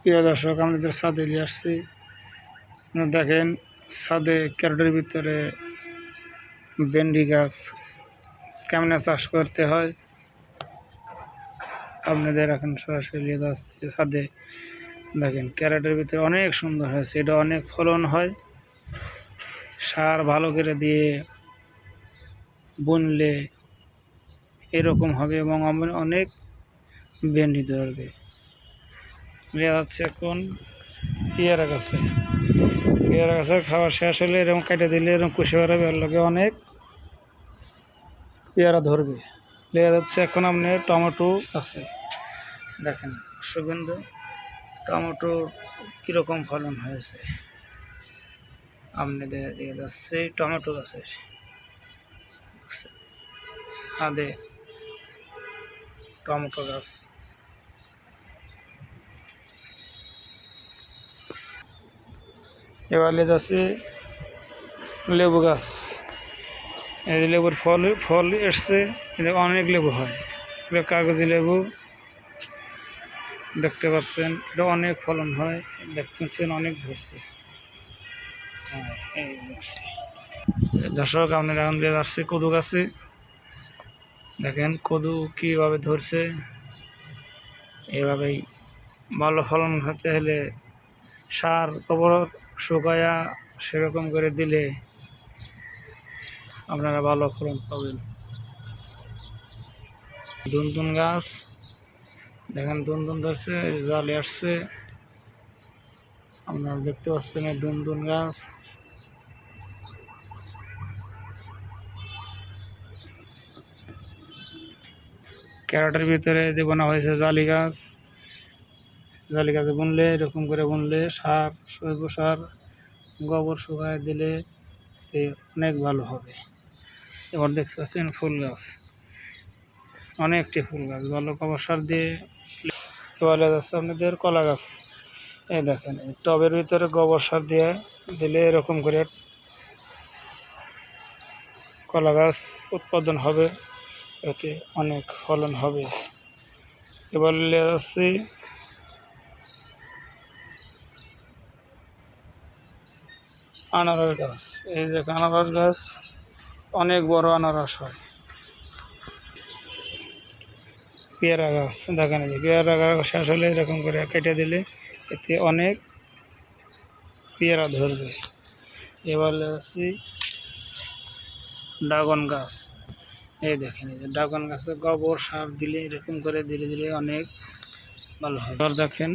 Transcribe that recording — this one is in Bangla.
প্রিয় দর্শক, আমাদের ছাদে নিয়ে আসছি। দেখেন ছাদে ক্যারেটের ভিতরে ভেন্ডি গাছ কেমনে চাষ করতে হয় আপনাদের এখন সরাসরি নিয়ে যাচ্ছি ছাদে। দেখেন ক্যারেটের ভিতরে অনেক সুন্দর হয়েছে, এটা অনেক ফলন হয়। সার ভালো করে দিয়ে বুনলে এরকম হবে এবং অনেক ভেন্ডি ধরবে। নিয়ে যাচ্ছে এখন পেয়ারা গাছের খাওয়া শেষ হলে এরকম কেটে দিলে এরকম কুশি বেরোবে, এর লগে অনেক পেয়ারা ধরবে। লেগে যাচ্ছে এখন আপনার টমেটো আছে, দেখেন সুগন্ধ টমেটোর কীরকম ফলন হয়েছে। আপনি দিয়ে যাচ্ছে টমেটো গাছের ছাদে টমেটো গাছ। এবার লেগে যাচ্ছে লেবু গাছ। এই লেবুর ফল এসছে, অনেক লেবু হয়, কাগজি লেবু দেখতে পাচ্ছেন, এটা অনেক ফলন হয়, দেখতেছেন অনেক ধরছে। এই দেখছি দর্শক, আপনার এখন দিয়ে যাচ্ছে কদু গাছে। দেখেন কদু কীভাবে ধরছে। এভাবেই ভালো ফলন হতে হলে সার গোবর শুকায়া সেরকম করে দিলে আপনারা ভালো ফলন পাবেন। দুনদুন গাছ দেখেন, দুনদুন ধরছে, জালে আসছে, আপনারা দেখতে পাচ্ছেন এই দুনদুন গাছ। ক্যারেটের ভিতরে যে বোনা হয়েছে জালি গাছে বুনলে এরকম করে বুনলে সার জৈব সার গোবর শুকায় দিলে অনেক ভালো হবে। এবার দেখতে পাচ্ছেন ফুল গাছ, অনেকটি ফুল গাছ ভালো গোবর সার দিয়ে। এবার যাচ্ছে আপনাদের কলা গাছ। এই দেখেন টবের ভিতরে গোবর সার দিয়ে দিলে এরকম করে কলা গাছ উৎপাদন হবে, এতে অনেক ফলন হবে। এবার নিয়ে যাচ্ছি আনারস গাছ। এই যে আনারস গাছ, অনেক বড় আনারস হয়। পেয়ারা গাছ দেখেন, এই পেয়ারা গাছ শেষ হলে এরকম করে কেটে দিলে এতে অনেক পেয়ারা ধরবে। এবার যাচ্ছি ড্রাগন গাছ। এই দেখেন, এই যে ড্রাগন গাছে গোবর সার দিলে এরকম করে ধীরে ধীরে অনেক ভালো হয়। এবার দেখেন